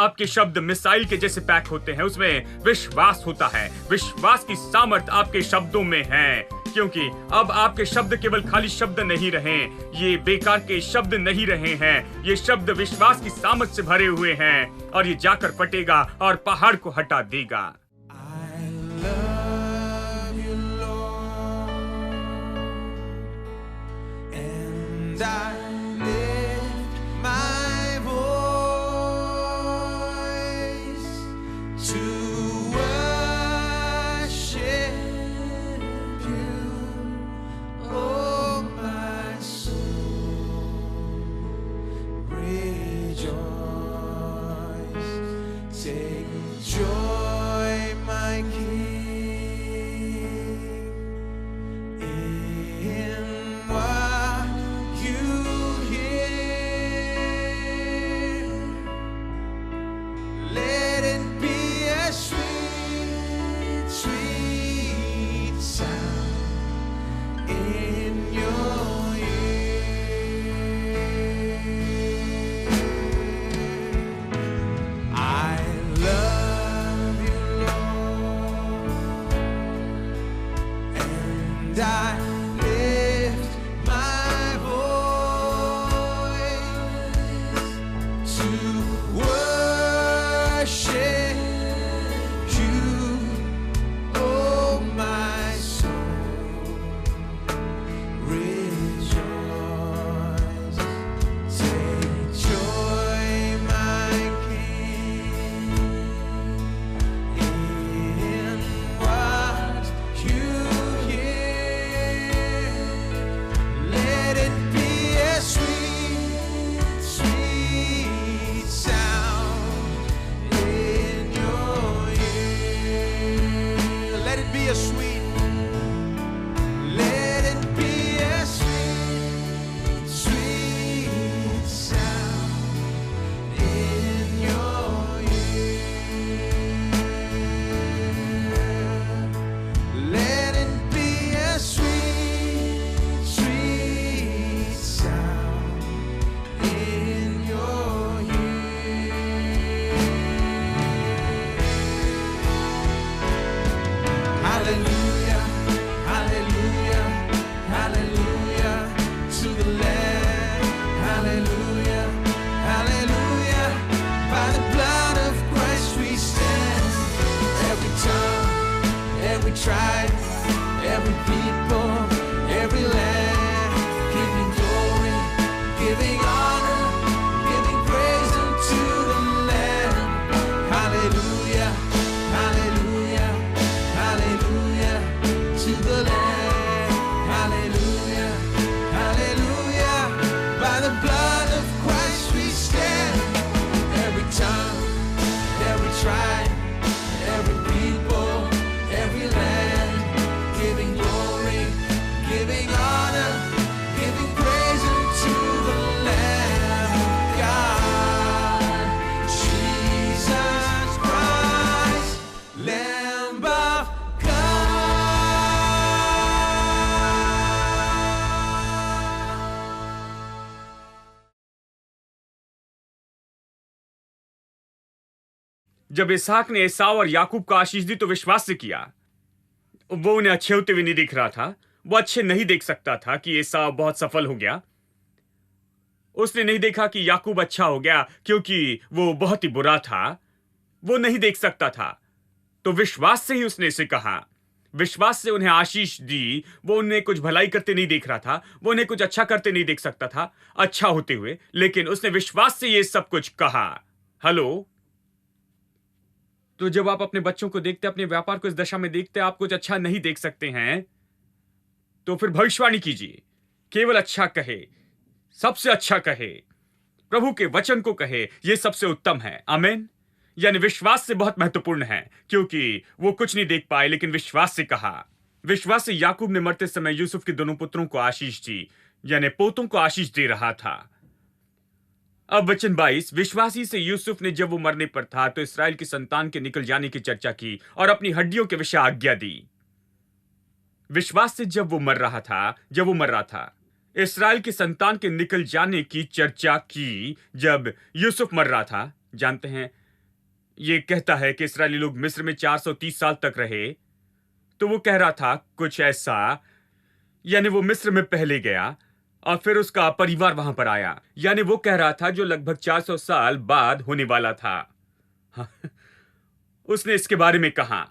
आपके शब्द मिसाइल के जैसे पैक होते हैं, उसमें विश्वास होता है। विश्वास की सामर्थ आपके शब्दों में है, क्योंकि अब आपके शब्द केवल खाली शब्द नहीं रहे, ये बेकार के शब्द नहीं रहे हैं। ये शब्द विश्वास की सामर्थ से भरे हुए हैं और ये जाकर फटेगा और पहाड़ को हटा देगा। जब इसहाक ने एसाव और याकूब को आशीष दी तो विश्वास से किया। वो उन्हें अच्छे होते हुए नहीं दिख रहा था। वो अच्छे नहीं देख सकता था कि एसाव बहुत सफल हो गया। उसने नहीं देखा कि याकूब अच्छा हो गया क्योंकि वो बहुत ही बुरा था। वो नहीं देख सकता था, तो विश्वास से ही उसने इसे कहा। विश्वास से उन्हें आशीष दी। वो उन्हें कुछ भलाई करते नहीं देख रहा था, वो उन्हें कुछ अच्छा करते नहीं देख सकता था, अच्छा होते हुए, लेकिन उसने विश्वास से ये सब कुछ कहा। हेलो। तो जब आप अपने बच्चों को देखते, अपने व्यापार को इस दशा में देखते, आप कुछ अच्छा नहीं देख सकते हैं, तो फिर भविष्यवाणी कीजिए। केवल अच्छा कहे, सबसे अच्छा कहे, प्रभु के वचन को कहे, यह सबसे उत्तम है। आमीन। यानी विश्वास से बहुत महत्वपूर्ण है, क्योंकि वो कुछ नहीं देख पाए लेकिन विश्वास से कहा। विश्वास से याकूब ने मरते समय यूसुफ के दोनों पुत्रों को आशीष दी, यानी पोतों को आशीष दे रहा था। अब वचन 22, विश्वासी से यूसुफ ने जब वो मरने पर था तो इस्राएल की संतान के निकल जाने की चर्चा की और अपनी हड्डियों के विषय आज्ञा दी। विश्वास से जब वो मर रहा था, इस्राएल की संतान के निकल जाने की चर्चा की। जब यूसुफ मर रहा था, जानते हैं ये कहता है कि इस्राएली लोग मिस्र में 430 साल तक रहे। तो वो कह रहा था कुछ ऐसा, यानी वो मिस्र में पहले गया और फिर उसका परिवार वहां पर आया। यानी वो कह रहा था जो लगभग 400 साल बाद होने वाला था। हाँ, उसने इसके बारे में कहा।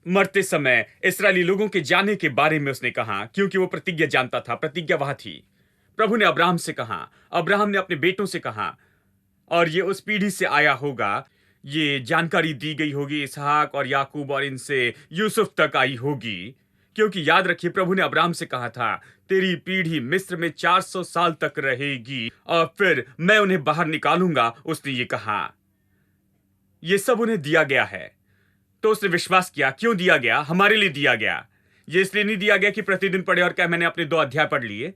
मरते समय इस्राएली लोगों के जाने के बारे में उसने कहा, क्योंकि वो प्रतिज्ञा जानता था, प्रतिज्ञा वहां थी। प्रभु ने अब्राहम से कहा, अब्राहम ने अपने बेटों से कहा, और ये उस पीढ़ी से आया होगा। ये जानकारी दी गई होगी इसहाक और याकूब और इनसे यूसुफ तक आई होगी। क्योंकि याद रखिए, प्रभु ने अब्राहम से कहा था, तेरी पीढ़ी मिस्र में 400 साल तक रहेगी और फिर मैं उन्हें बाहर निकालूंगा। उसने ये कहा। ये सब उन्हें दिया गया है, तो उसने विश्वास किया। क्यों दिया गया? हमारे लिए दिया गया। ये इसलिए नहीं दिया गया कि प्रतिदिन पढ़े और क्या मैंने अपने 2 अध्याय पढ़ लिए।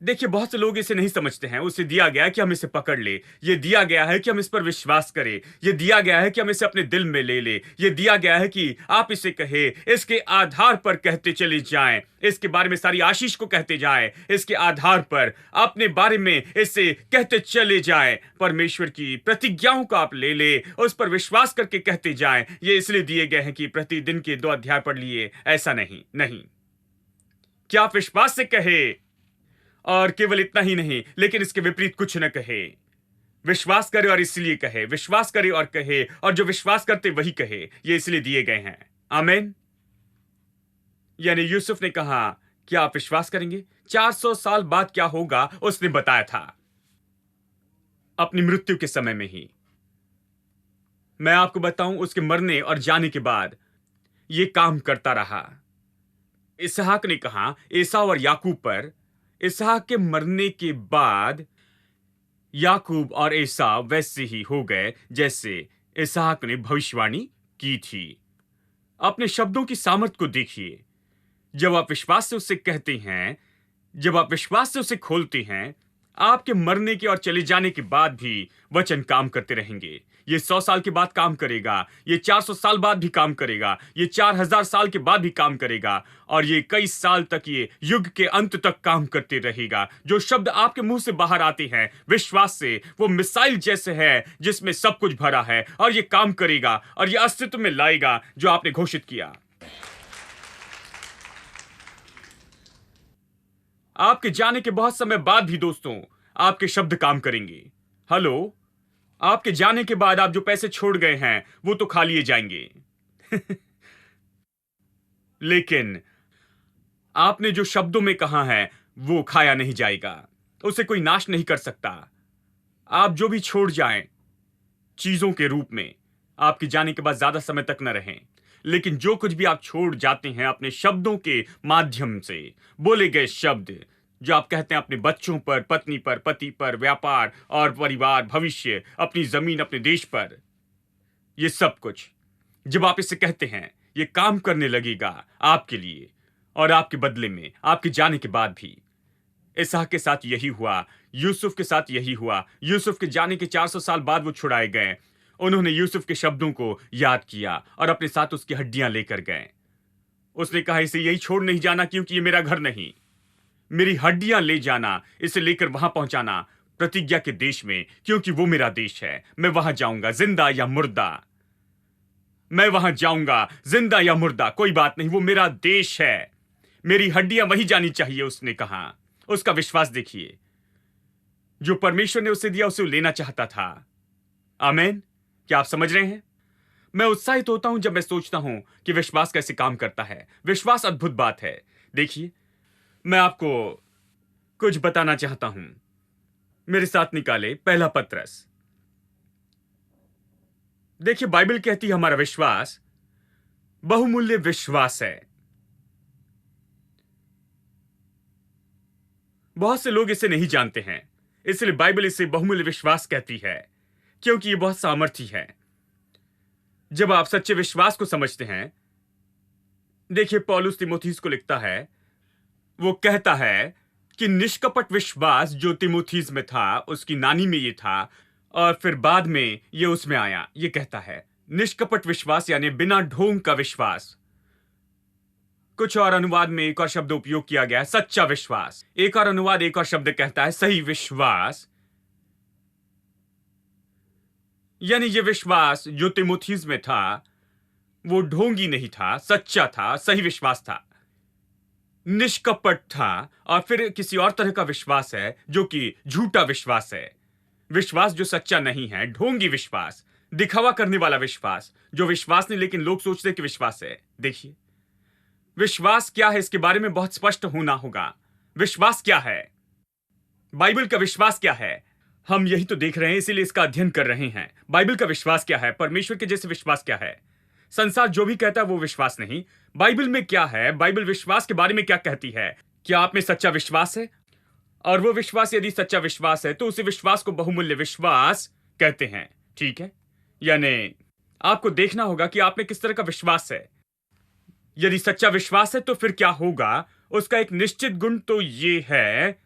देखिए, बहुत से लोग इसे नहीं समझते हैं। उसे दिया गया है कि हम इसे पकड़ ले। ये दिया गया है कि हम इस पर विश्वास करें। ये दिया गया है कि हम इसे अपने दिल में ले ले। ये दिया गया है कि आप इसे कहे, इसके आधार पर कहते चले जाएं, इसके बारे में सारी आशीष को कहते जाएं, इसके आधार पर अपने बारे में इसे कहते चले जाएं। परमेश्वर की प्रतिज्ञाओं को आप ले ले, उस पर विश्वास करके कहते जाएं। ये इसलिए दिए गए हैं कि प्रतिदिन के 2 अध्याय पढ़ लिए, ऐसा नहीं। नहीं, क्या आप विश्वास से कहे, और केवल इतना ही नहीं, लेकिन इसके विपरीत कुछ न कहे। विश्वास करे और इसलिए कहे, विश्वास करे और कहे, और जो विश्वास करते वही कहे। ये इसलिए दिए गए हैं। आमीन। यानी यूसुफ ने कहा, क्या आप विश्वास करेंगे? 400 साल बाद क्या होगा उसने बताया था, अपनी मृत्यु के समय में ही। मैं आपको बताऊं, उसके मरने और जाने के बाद यह काम करता रहा। इसहाक ने कहा एसाव और याकूब पर, इसहाक के मरने के बाद याकूब और एसाव वैसे ही हो गए जैसे इसहाक ने भविष्यवाणी की थी। अपने शब्दों की सामर्थ्य को देखिए। जब आप विश्वास से उससे कहते हैं, जब आप विश्वास से उसे खोलते हैं, आपके मरने के और चले जाने के बाद भी वचन काम करते रहेंगे। ये 100 साल के बाद काम करेगा, ये 400 साल बाद भी काम करेगा, ये 4000 साल के बाद भी काम करेगा, और ये कई साल तक, ये युग के अंत तक काम करते रहेगा। जो शब्द आपके मुंह से बाहर आते हैं विश्वास से, वो मिसाइल जैसे है जिसमें सब कुछ भरा है, और ये काम करेगा और ये अस्तित्व में लाएगा जो आपने घोषित किया। आपके जाने के बहुत समय बाद भी दोस्तों, आपके शब्द काम करेंगे। हेलो, आपके जाने के बाद आप जो पैसे छोड़ गए हैं वो तो खा लिए जाएंगे लेकिन आपने जो शब्दों में कहा है वो खाया नहीं जाएगा, उसे कोई नाश नहीं कर सकता। आप जो भी छोड़ जाएं चीजों के रूप में, आपके जाने के बाद ज्यादा समय तक न रहें, लेकिन जो कुछ भी आप छोड़ जाते हैं अपने शब्दों के माध्यम से, बोले गए शब्द जो आप कहते हैं अपने बच्चों पर, पत्नी पर, पति पर, व्यापार और परिवार, भविष्य, अपनी जमीन, अपने देश पर, ये सब कुछ जब आप इसे कहते हैं, ये काम करने लगेगा आपके लिए और आपके बदले में, आपके जाने के बाद भी। इसहाक के साथ यही हुआ, यूसुफ के साथ यही हुआ। यूसुफ के जाने के 400 साल बाद वो छुड़ाए गए। उन्होंने यूसुफ के शब्दों को याद किया और अपने साथ उसकी हड्डियां लेकर गए। उसने कहा, इसे यही छोड़ नहीं जाना, क्योंकि ये मेरा घर नहीं। मेरी हड्डियां ले जाना, इसे लेकर वहां पहुंचाना प्रतिज्ञा के देश में, क्योंकि वो मेरा देश है। मैं वहां जाऊंगा, जिंदा या मुर्दा। मैं वहां जाऊंगा, जिंदा या मुर्दा, कोई बात नहीं, वो मेरा देश है। मेरी हड्डियां वही जानी चाहिए, उसने कहा। उसका विश्वास देखिए। जो परमेश्वर ने उसे दिया, उसे लेना चाहता था। आमीन। क्या आप समझ रहे हैं? मैं उत्साहित होता हूं जब मैं सोचता हूं कि विश्वास कैसे काम करता है। विश्वास अद्भुत बात है। देखिए, मैं आपको कुछ बताना चाहता हूं। मेरे साथ निकाले पहला पत्रस। देखिए, बाइबल कहती है हमारा विश्वास बहुमूल्य विश्वास है। बहुत से लोग इसे नहीं जानते हैं, इसलिए बाइबल इसे बहुमूल्य विश्वास कहती है, क्योंकि यह बहुत सामर्थी है। जब आप सच्चे विश्वास को समझते हैं, देखिए पौलुस तीमुथियुस को लिखता है, वो कहता है कि निष्कपट विश्वास जो तीमुथियुस में था, उसकी नानी में ये था, और फिर बाद में ये उसमें आया। ये कहता है निष्कपट विश्वास यानी बिना ढोंग का विश्वास। कुछ और अनुवाद में एक और शब्द उपयोग किया गया है, सच्चा विश्वास। एक और अनुवाद एक और शब्द कहता है सही विश्वास। यानी ये विश्वास जो तिमोथीस में था वो ढोंगी नहीं था, सच्चा था, सही विश्वास था, निष्कपट था। और फिर किसी और तरह का विश्वास है जो कि झूठा विश्वास है, विश्वास जो सच्चा नहीं है, ढोंगी विश्वास, दिखावा करने वाला विश्वास, जो विश्वास नहीं लेकिन लोग सोचते कि विश्वास है। देखिए, विश्वास क्या है इसके बारे में बहुत स्पष्ट होना होगा। विश्वास क्या है, बाइबल का विश्वास क्या है, हम यही तो देख रहे हैं, इसीलिए इसका अध्ययन कर रहे हैं। बाइबल का विश्वास क्या है, परमेश्वर के जैसे विश्वास क्या है। संसार जो भी कहता है वो विश्वास नहीं। बाइबल में क्या है, बाइबल विश्वास के बारे में क्या कहती है। क्या आप में सच्चा विश्वास है? और वो विश्वास यदि सच्चा विश्वास है तो उसी विश्वास को बहुमूल्य विश्वास कहते हैं। ठीक है, यानी आपको देखना होगा कि आप में किस तरह का विश्वास है। यदि सच्चा विश्वास है तो फिर क्या होगा, उसका एक निश्चित गुण तो ये है,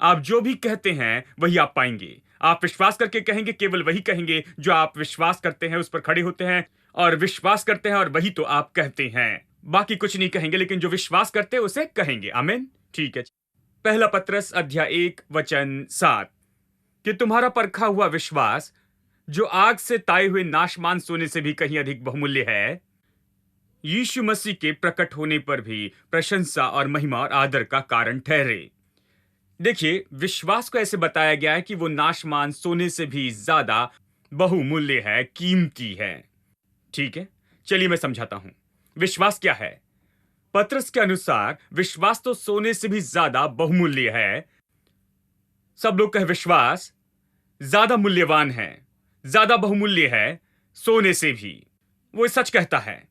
आप जो भी कहते हैं वही आप पाएंगे। आप विश्वास करके कहेंगे, केवल वही कहेंगे जो आप विश्वास करते हैं, उस पर खड़े होते हैं और विश्वास करते हैं, और वही तो आप कहते हैं। बाकी कुछ नहीं कहेंगे, लेकिन जो विश्वास करते हैं उसे कहेंगे। आमीन। ठीक है। पहला पत्रस अध्याय 1 वचन 7 कि तुम्हारा परखा हुआ विश्वास जो आग से ताए हुए नाशमान सोने से भी कहीं अधिक बहुमूल्य है, यीशु मसीह के प्रकट होने पर भी प्रशंसा और महिमा और आदर का कारण ठहरे। देखिए, विश्वास को ऐसे बताया गया है कि वो नाशमान सोने से भी ज्यादा बहुमूल्य है, कीमती है। ठीक है, चलिए मैं समझाता हूं विश्वास क्या है। पत्रस के अनुसार विश्वास तो सोने से भी ज्यादा बहुमूल्य है। सब लोग कहे विश्वास ज्यादा मूल्यवान है, ज्यादा बहुमूल्य है सोने से भी। वो सच कहता है।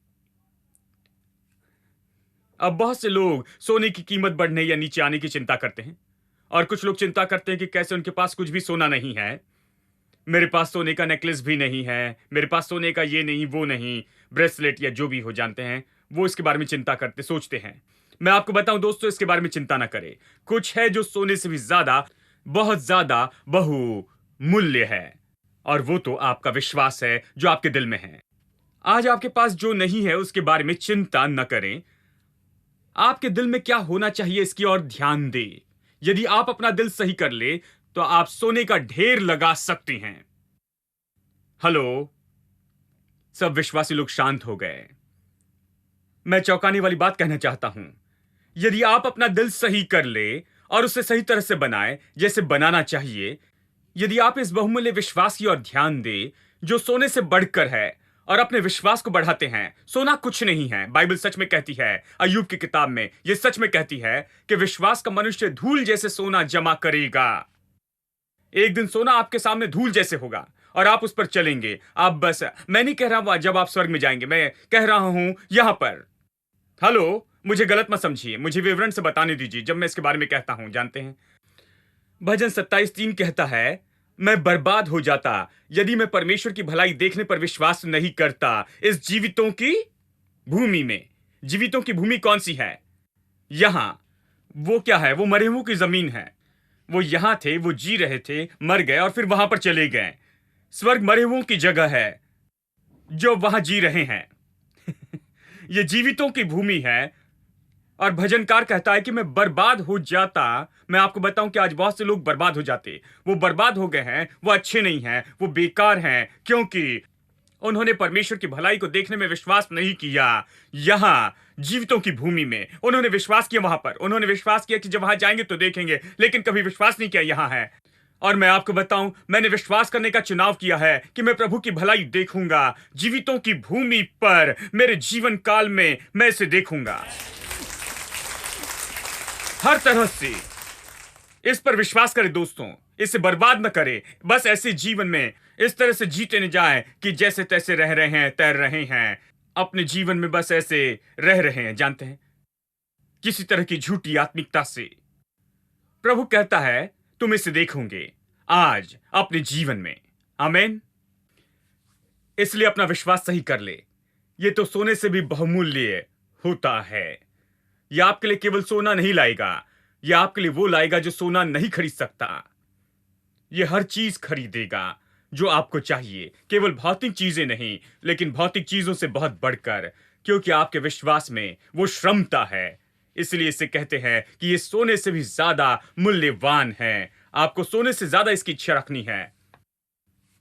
अब बहुत से लोग सोने की कीमत बढ़ने या नीचे आने की चिंता करते हैं, और कुछ लोग चिंता करते हैं कि कैसे उनके पास कुछ भी सोना नहीं है। मेरे पास सोने का नेकलेस भी नहीं है, मेरे पास सोने का ये नहीं वो नहीं, ब्रेसलेट या जो भी हो, जानते हैं, वो इसके बारे में चिंता करते सोचते हैं। मैं आपको बताऊं दोस्तों, इसके बारे में चिंता ना करें। कुछ है जो सोने से भी ज्यादा, बहुत ज्यादा बहुमूल्य है, और वो तो आपका विश्वास है जो आपके दिल में है। आज आपके पास जो नहीं है उसके बारे में चिंता न करें। आपके दिल में क्या होना चाहिए इसकी ओर ध्यान दें। यदि आप अपना दिल सही कर ले तो आप सोने का ढेर लगा सकते हैं। हेलो, सब विश्वासी लोग शांत हो गए। मैं चौंकाने वाली बात कहना चाहता हूं। यदि आप अपना दिल सही कर ले और उसे सही तरह से बनाए जैसे बनाना चाहिए, यदि आप इस बहुमूल्य विश्वास की ओर ध्यान दें जो सोने से बढ़कर है और अपने विश्वास को बढ़ाते हैं। सोना कुछ नहीं है, बाइबल सच में कहती है, अय्यूब की किताब में यह सच में कहती है कि विश्वास का मनुष्य धूल जैसे सोना जमा करेगा। एक दिन सोना आपके सामने धूल जैसे होगा और आप उस पर चलेंगे। आप बस, मैं नहीं कह रहा हूं जब आप स्वर्ग में जाएंगे, मैं कह रहा हूं यहां पर। हेलो, मुझे गलत मत समझिए, मुझे विवरण से बताने दीजिए जब मैं इसके बारे में कहता हूं। जानते हैं, भजन 27:3 कहता है, मैं बर्बाद हो जाता यदि मैं परमेश्वर की भलाई देखने पर विश्वास नहीं करता। इस जीवितों की भूमि में, जीवितों की भूमि कौन सी है? यहां। वो क्या है? वो मरे हुओं की जमीन है। वो यहां थे, वो जी रहे थे, मर गए और फिर वहां पर चले गए। स्वर्ग मरे हुओं की जगह है जो वहां जी रहे हैं। ये जीवितों की भूमि है। और भजनकार कहता है कि मैं बर्बाद हो जाता। मैं आपको बताऊं कि आज बहुत से लोग बर्बाद हो जाते। वो बर्बाद हो गए हैं, वो अच्छे नहीं हैं, वो बेकार हैं, क्योंकि उन्होंने परमेश्वर की भलाई को देखने में विश्वास नहीं किया। यहां जीवितों की भूमि में उन्होंने विश्वास किया, वहां पर उन्होंने विश्वास किया कि जब वहां जाएंगे तो देखेंगे, लेकिन कभी विश्वास नहीं किया यहां है। और मैं आपको बताऊं, मैंने विश्वास करने का चुनाव किया है कि मैं प्रभु की भलाई देखूंगा जीवितों की भूमि पर। मेरे जीवन काल में मैं इसे देखूंगा हर तरह से। इस पर विश्वास करें दोस्तों, इसे बर्बाद न करें। बस ऐसे जीवन में इस तरह से जीते न जाएं कि जैसे तैसे रह रहे हैं, तैर रहे हैं अपने जीवन में, बस ऐसे रह रहे हैं, जानते हैं, किसी तरह की झूठी आत्मिकता से। प्रभु कहता है तुम इसे देखोगे आज अपने जीवन में। आमीन। इसलिए अपना विश्वास सही कर ले। ये तो सोने से भी बहुमूल्य होता है। यह आपके लिए केवल सोना नहीं लाएगा, यह आपके लिए वो लाएगा जो सोना नहीं खरीद सकता। यह हर चीज खरीदेगा जो आपको चाहिए, केवल भौतिक चीजें नहीं, लेकिन भौतिक चीजों से बहुत बढ़कर, क्योंकि आपके विश्वास में वो क्षमता है। इसलिए इसे कहते हैं कि यह सोने से भी ज्यादा मूल्यवान है। आपको सोने से ज्यादा इसकी इच्छा रखनी है।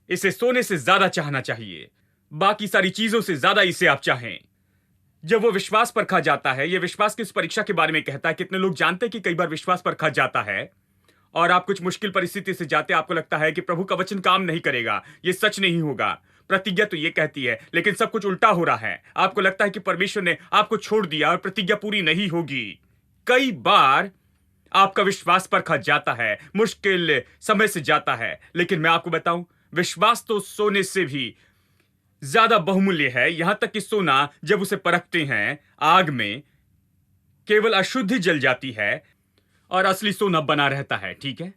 इसे सोने से ज्यादा चाहना चाहिए, बाकी सारी चीजों से ज्यादा इसे आप चाहें। जब वो विश्वास परखा जाता है, ये विश्वास की उस परीक्षा के बारे में कहता है। कितने लोग जानते हैं कि कई बार विश्वास परखा जाता है और आप कुछ मुश्किल परिस्थिति से जाते हैं, आपको लगता है कि प्रभु का वचन काम नहीं करेगा, ये सच नहीं होगा। प्रतिज्ञा तो ये कहती है, लेकिन सब कुछ उल्टा हो रहा है। आपको लगता है कि परमेश्वर ने आपको छोड़ दिया और प्रतिज्ञा पूरी नहीं होगी। कई बार आपका विश्वास परखा जाता है, मुश्किल समय से जाता है, लेकिन मैं आपको बताऊं, विश्वास तो सोने से भी ज्यादा बहुमूल्य है। यहां तक कि सोना जब उसे परखते हैं आग में, केवल अशुद्धि जल जाती है और असली सोना बना रहता है। ठीक है,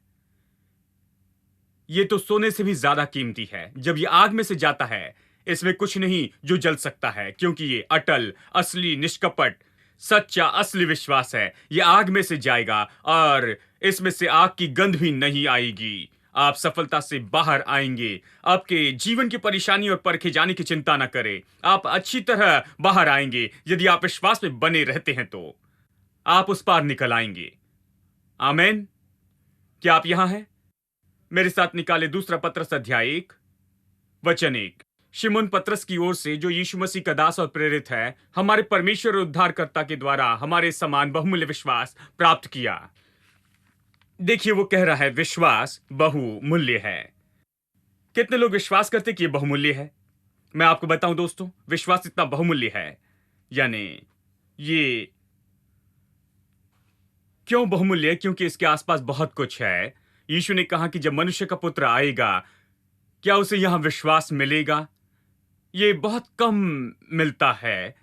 ये तो सोने से भी ज्यादा कीमती है। जब ये आग में से जाता है, इसमें कुछ नहीं जो जल सकता है, क्योंकि ये अटल, असली, निष्कपट, सच्चा, असली विश्वास है। ये आग में से जाएगा और इसमें से आग की गंध भी नहीं आएगी। आप सफलता से बाहर आएंगे। आपके जीवन की परेशानी और परखे जाने की चिंता न करें, आप अच्छी तरह बाहर आएंगे। यदि आप विश्वास में बने रहते हैं तो आप उस पार निकल आएंगे। आमेन। क्या आप यहां हैं? मेरे साथ निकाले दूसरा पत्रस अध्याय 1 वचन 1। शिमोन पत्रस की ओर से, जो यीशु मसीह का दास और प्रेरित है, हमारे परमेश्वर और उद्धारकर्ता के द्वारा हमारे समान बहुमूल्य विश्वास प्राप्त किया। देखिए, वो कह रहा है विश्वास बहुमूल्य है। कितने लोग विश्वास करते कि ये बहुमूल्य है? मैं आपको बताऊं दोस्तों, विश्वास इतना बहुमूल्य है, यानी ये क्यों बहुमूल्य है? क्योंकि इसके आसपास बहुत कुछ है। यीशु ने कहा कि जब मनुष्य का पुत्र आएगा, क्या उसे यहां विश्वास मिलेगा? ये बहुत कम मिलता है,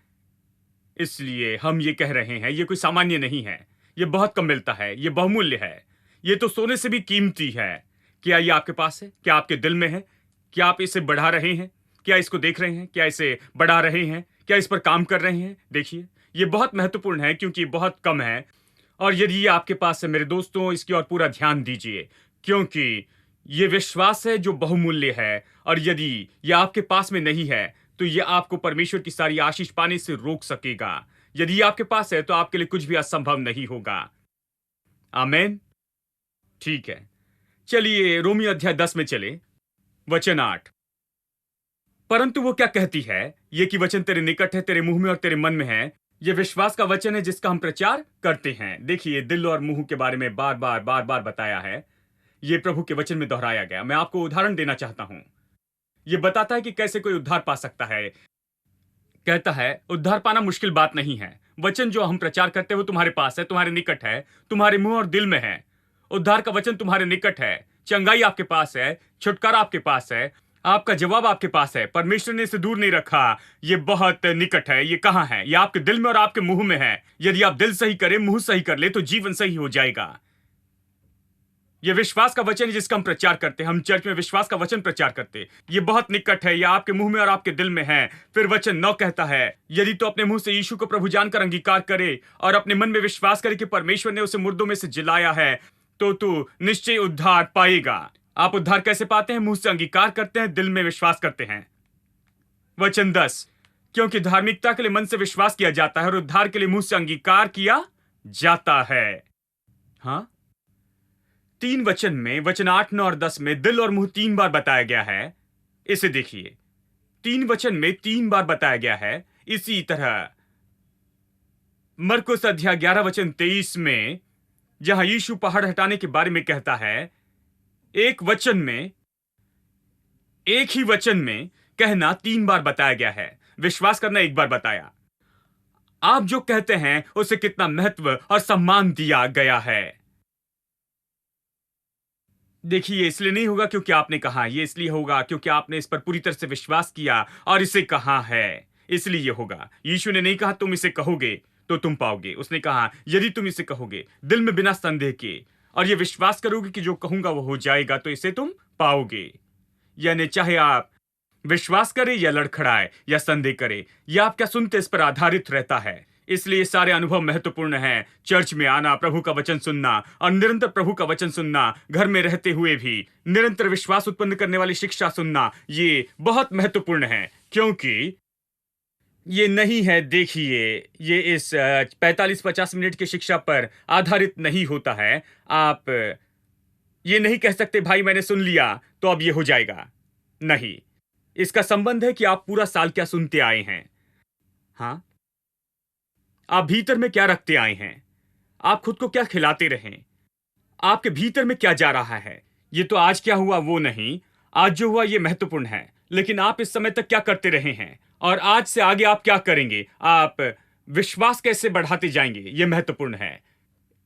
इसलिए हम ये कह रहे हैं ये कोई सामान्य नहीं है। ये बहुत कम मिलता है, ये बहुमूल्य है। ये तो सोने से भी कीमती है। क्या ये आपके पास है? क्या आपके दिल में है? क्या आप इसे बढ़ा रहे हैं? क्या इसको देख रहे हैं? क्या इसे बढ़ा रहे हैं? क्या इस पर काम कर रहे हैं? देखिए, ये बहुत महत्वपूर्ण है, क्योंकि बहुत कम है। और यदि ये आपके पास है मेरे दोस्तों, इसकी ओर पूरा ध्यान दीजिए, क्योंकि ये विश्वास है जो बहुमूल्य है। और यदि ये आपके पास में नहीं है, तो ये आपको परमेश्वर की सारी आशीष पाने से रोक सकेगा। यदि ये आपके पास है, तो आपके लिए कुछ भी असंभव नहीं होगा। आमेन। ठीक है, चलिए रोमियो अध्याय 10 में चले, वचन 8। परंतु वो क्या कहती है? ये कि वचन तेरे निकट है, तेरे मुंह में और तेरे मन में है। ये विश्वास का वचन है जिसका हम प्रचार करते हैं। देखिए, दिल और मुंह के बारे में बार बार बताया है। ये प्रभु के वचन में दोहराया गया। मैं आपको उदाहरण देना चाहता हूं। ये बताता है कि कैसे कोई उद्धार पा सकता है। कहता है उद्धार पाना मुश्किल बात नहीं है। वचन जो हम प्रचार करते हैं वो तुम्हारे पास है, तुम्हारे निकट है, तुम्हारे मुंह और दिल में है। उद्धार का वचन तुम्हारे निकट है, चंगाई आपके पास है, छुटकारा आपके पास है, आपका जवाब आपके पास है। परमेश्वर ने इसे दूर नहीं रखा, ये बहुत निकट है। ये कहां है? ये आपके दिल में और आपके मुंह में है। यदि आप दिल सही करें, मुंह सही कर ले, तो जीवन सही हो जाएगा। ये विश्वास का वचन है जिसका हम प्रचार करते हैं। हम चर्च में विश्वास का वचन प्रचार करते हैं। ये बहुत निकट है, ये आपके मुंह में और आपके दिल में है। फिर वचन 9 कहता है, यदि तो अपने मुंह से यीशु को प्रभु जानकर अंगीकार करे और अपने मन में विश्वास करे कि परमेश्वर ने उसे मुर्दों में से जिलाया है, तो तू निश्चय उद्धार पाएगा। आप उद्धार कैसे पाते हैं? मुंह से अंगीकार करते हैं, दिल में विश्वास करते हैं। वचन 10, क्योंकि धार्मिकता के लिए मन से विश्वास किया जाता है और उद्धार के लिए मुंह से अंगीकार किया जाता है। हाँ, 3 वचन में, वचन 8, 9 और 10 में दिल और मुंह 3 बार बताया गया है। इसे देखिए, 3 वचन में 3 बार बताया गया है। इसी तरह मरकुस अध्याय 11 वचन 23 में, जहां यीशु पहाड़ हटाने के बारे में कहता है, एक वचन में, एक ही वचन में कहना 3 बार बताया गया है। विश्वास करना 1 बार बताया। आप जो कहते हैं उसे कितना महत्व और सम्मान दिया गया है। देखिए, ये इसलिए नहीं होगा क्योंकि आपने कहा, ये इसलिए होगा क्योंकि आपने इस पर पूरी तरह से विश्वास किया और इसे कहा है, इसलिए ये होगा। यीशु ने नहीं कहा तुम इसे कहोगे तो तुम पाओगे। उसने कहा यदि तुम इसे कहोगे दिल में बिना संदेह के और ये विश्वास करोगे कि जो कहूंगा वो हो जाएगा, तो इसे तुम पाओगे। यानी चाहे आप विश्वास करें या लड़खड़ाए या संदेह करें, या आप क्या सुनते इस पर आधारित रहता है। इसलिए सारे अनुभव महत्वपूर्ण हैं। चर्च में आना, प्रभु का वचन सुनना और निरंतर प्रभु का वचन सुनना, घर में रहते हुए भी निरंतर विश्वास उत्पन्न करने वाली शिक्षा सुनना, ये बहुत महत्वपूर्ण है। क्योंकि ये नहीं है, देखिए, ये इस 45-50 मिनट की शिक्षा पर आधारित नहीं होता है। आप ये नहीं कह सकते भाई मैंने सुन लिया तो अब ये हो जाएगा। नहीं, इसका संबंध है कि आप पूरा साल क्या सुनते आए हैं। हाँ, आप भीतर में क्या रखते आए हैं, आप खुद को क्या खिलाते रहे, आपके भीतर में क्या जा रहा है। ये तो आज क्या हुआ वो नहीं, आज जो हुआ ये महत्वपूर्ण है, लेकिन आप इस समय तक क्या करते रहे हैं और आज से आगे आप क्या करेंगे, आप विश्वास कैसे बढ़ाते जाएंगे, ये महत्वपूर्ण है।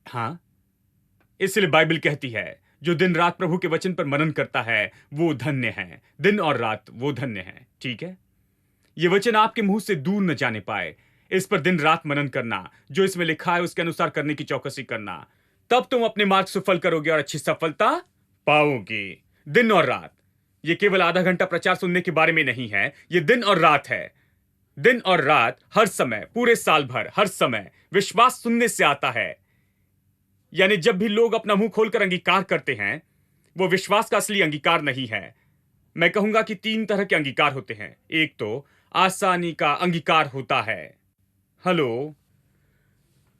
हाँ, इसलिए बाइबल कहती है जो दिन रात प्रभु के वचन पर मनन करता है वो धन्य है। दिन और रात वो धन्य है। ठीक है, ये वचन आपके मुंह से दूर न जाने पाए, इस पर दिन रात मनन करना, जो इसमें लिखा है उसके अनुसार करने की चौकसी करना, तब तुम अपने मार्ग सफल करोगे और अच्छी सफलता पाओगे। दिन और रात, ये केवल आधा घंटा प्रचार सुनने के बारे में नहीं है, ये दिन और रात है। दिन और रात, हर समय, पूरे साल भर, हर समय विश्वास सुनने से आता है। यानी जब भी लोग अपना मुंह खोलकर अंगीकार करते हैं, वो विश्वास का असली अंगीकार नहीं है। मैं कहूंगा कि 3 तरह के अंगीकार होते हैं। एक तो आसानी का अंगीकार होता है। हेलो,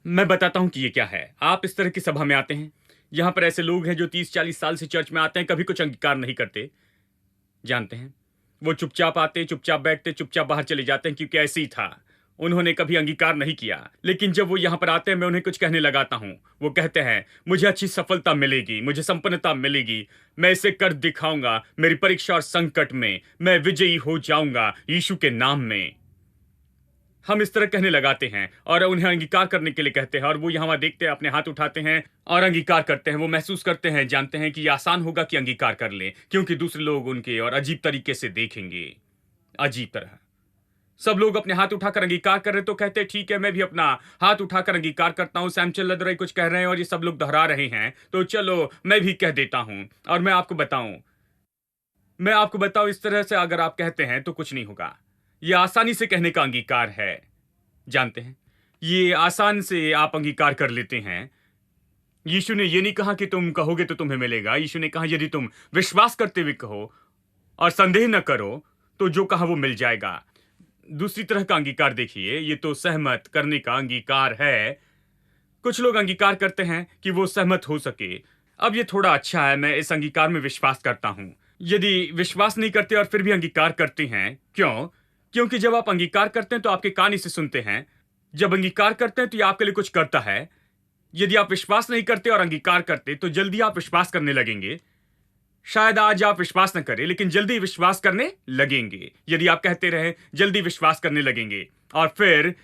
मैं बताता हूं कि ये क्या है। आप इस तरह की सभा में आते हैं, यहां पर ऐसे लोग हैं जो 30-40 साल से चर्च में आते हैं, कभी कुछ अंगीकार नहीं करते। जानते हैं, वो चुपचाप आते, चुपचाप बैठते, चुपचाप बाहर चले जाते हैं, क्योंकि ऐसे ही था, उन्होंने कभी अंगीकार नहीं किया। लेकिन जब वो यहां पर आते हैं, मैं उन्हें कुछ कहने लगाता हूं, वो कहते हैं मुझे अच्छी सफलता मिलेगी, मुझे संपन्नता मिलेगी, मैं इसे कर दिखाऊंगा, मेरी परीक्षा और संकट में मैं विजयी हो जाऊंगा यीशु के नाम में। हम इस तरह कहने लगाते हैं और उन्हें अंगीकार करने के लिए कहते हैं, और वो यहाँ देखते हैं, अपने हाथ उठाते हैं और अंगीकार करते हैं। वो महसूस करते हैं, जानते हैं कि ये आसान होगा कि अंगीकार कर लें, क्योंकि दूसरे लोग उनके और अजीब तरीके से देखेंगे। अजीब तरह सब लोग अपने हाथ उठाकर अंगीकार कर रहे तो कहते हैं ठीक है, मैं भी अपना हाथ उठाकर अंगीकार करता हूं। सैम चल्लदराई कुछ कह रहे हैं और ये सब लोग दोहरा रहे हैं, तो चलो मैं भी कह देता हूं। और मैं आपको बताऊं, इस तरह से अगर आप कहते हैं तो कुछ नहीं होगा। ये आसानी से कहने का अंगीकार है। जानते हैं, ये आसान से आप अंगीकार कर लेते हैं। यीशु ने ये नहीं कहा कि तुम कहोगे तो तुम्हें मिलेगा। यीशु ने कहा यदि तुम विश्वास करते हुए कहो और संदेह न करो तो जो कहा वो मिल जाएगा। दूसरी तरह का अंगीकार देखिए, ये तो सहमत करने का अंगीकार है। कुछ लोग अंगीकार करते हैं कि वो सहमत हो सके। अब ये थोड़ा अच्छा है, मैं इस अंगीकार में विश्वास करता हूं। यदि विश्वास नहीं करते और फिर भी अंगीकार करते हैं, क्यों? क्योंकि जब आप अंगीकार करते हैं तो आपके कान इसे सुनते हैं। जब अंगीकार करते हैं तो ये आपके लिए कुछ करता है। यदि आप विश्वास नहीं करते और अंगीकार करते तो जल्दी आप विश्वास करने लगेंगे। शायद आज आप विश्वास न करें, लेकिन जल्दी विश्वास करने लगेंगे। यदि आप कहते रहे, जल्दी विश्वास करने लगेंगे। और फिर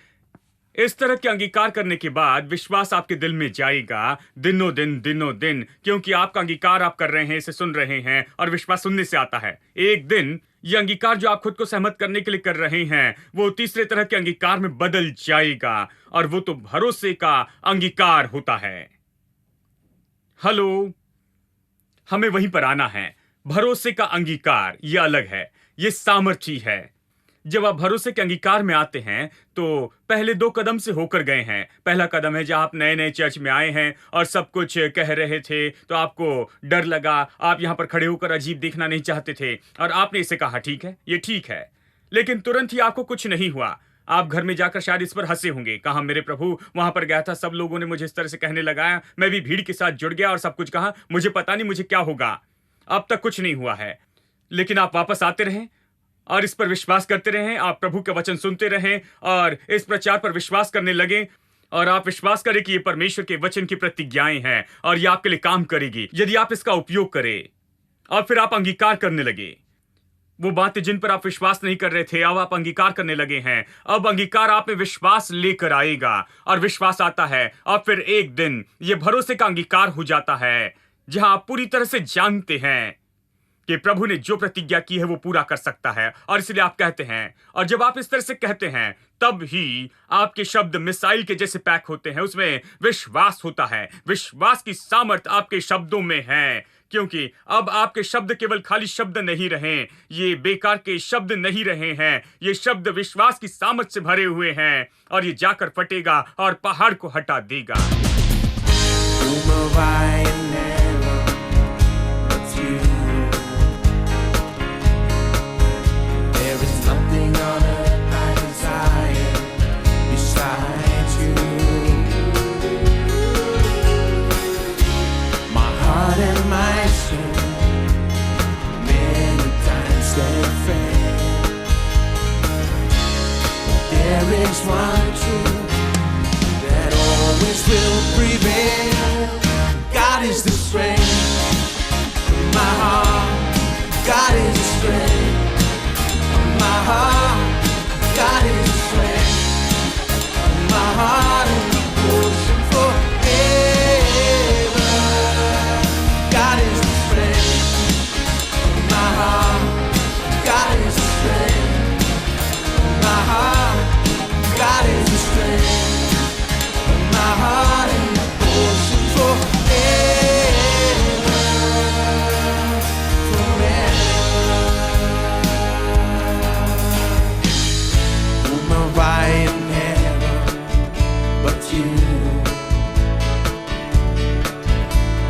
इस तरह के अंगीकार करने के बाद विश्वास आपके दिल में जाएगा दिनों दिन, क्योंकि आपका अंगीकार आप कर रहे हैं, इसे सुन रहे हैं, और विश्वास सुनने से आता है। एक दिन ये अंगीकार जो आप खुद को सहमत करने के लिए कर रहे हैं, वो तीसरे तरह के अंगीकार में बदल जाएगा, और वो तो भरोसे का अंगीकार होता है। हेलो, हमें वहीं पर आना है। भरोसे का अंगीकार ये अलग है, ये सामर्थी है। जब आप भरोसे के अंगीकार में आते हैं तो पहले 2 कदम से होकर गए हैं। पहला कदम है जब आप नए चर्च में आए हैं और सब कुछ कह रहे थे तो आपको डर लगा, आप यहां पर खड़े होकर अजीब दिखना नहीं चाहते थे, और आपने इसे कहा ठीक है, ये ठीक है। लेकिन तुरंत ही आपको कुछ नहीं हुआ। आप घर में जाकर शायद इस पर हंसे होंगे, कहा मेरे प्रभु, वहां पर गया था, सब लोगों ने मुझे इस तरह से कहने लगाया, मैं भी भीड़ के साथ जुड़ गया और सब कुछ कहा, मुझे पता नहीं मुझे क्या होगा। अब तक कुछ नहीं हुआ है। लेकिन आप वापस आते रहें और इस पर विश्वास करते रहें। आप प्रभु का वचन सुनते रहें और इस प्रचार पर विश्वास करने लगे, और आप विश्वास करें कि ये परमेश्वर के वचन की प्रतिज्ञाएं हैं और ये आपके लिए काम करेगी यदि आप इसका उपयोग करें। और फिर आप अंगीकार करने लगे। वो बातें जिन पर आप विश्वास नहीं कर रहे थे, अब आप अंगीकार करने लगे हैं। अब अंगीकार आप में विश्वास लेकर आएगा, और विश्वास आता है, और फिर एक दिन ये भरोसे का अंगीकार हो जाता है, जहां आप पूरी तरह से जानते हैं कि प्रभु ने जो प्रतिज्ञा की है वो पूरा कर सकता है, और इसलिए आप कहते हैं। और जब आप इस तरह से कहते हैं, तब ही आपके शब्द मिसाइल के जैसे पैक होते हैं। उसमें विश्वास होता है। विश्वास की सामर्थ आपके शब्दों में है, क्योंकि अब आपके शब्द केवल खाली शब्द नहीं रहे, ये बेकार के शब्द नहीं रहे हैं। ये शब्द विश्वास की सामर्थ से भरे हुए हैं, और ये जाकर फटेगा और पहाड़ को हटा देगा। And my soul, many times one truth that always will prevail. God is the strength of my heart. God is the strength of my heart. God is the strength of my heart and my portion forever. God is the strength of my heart. God is the strength of my heart. God is the strength of my heart and my portion forever. Forever. Who am I right in heaven but you?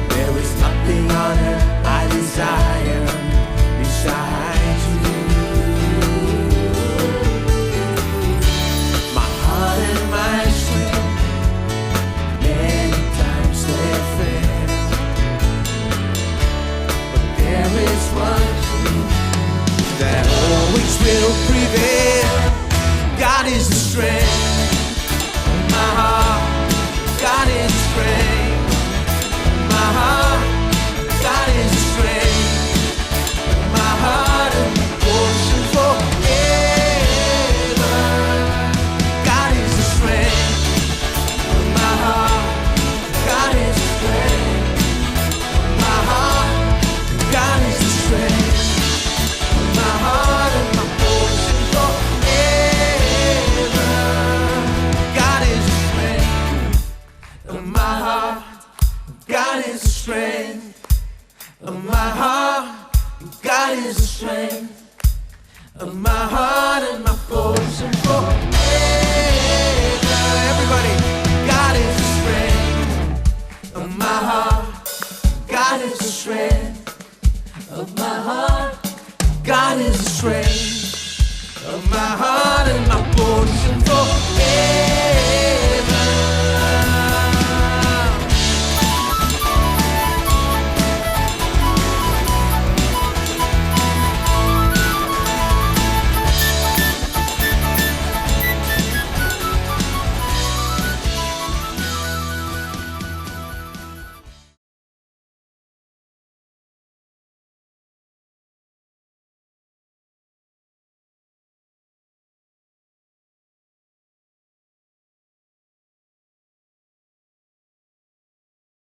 There is nothing on earth I desire besides you. My heart and my strength, many times they fail, but there is one truth that always will prevail. God is the strength of my heart. God is the strength of my heart. God is the strength of my heart and my portion forever. God is the strength of my heart. God is the strength of my heart. God is the strength of my heart and my portion forever. God is the strength of my heart. God is the strength of my heart. God is the strength of my heart and my portion forever. Everybody, God is the strength of my heart.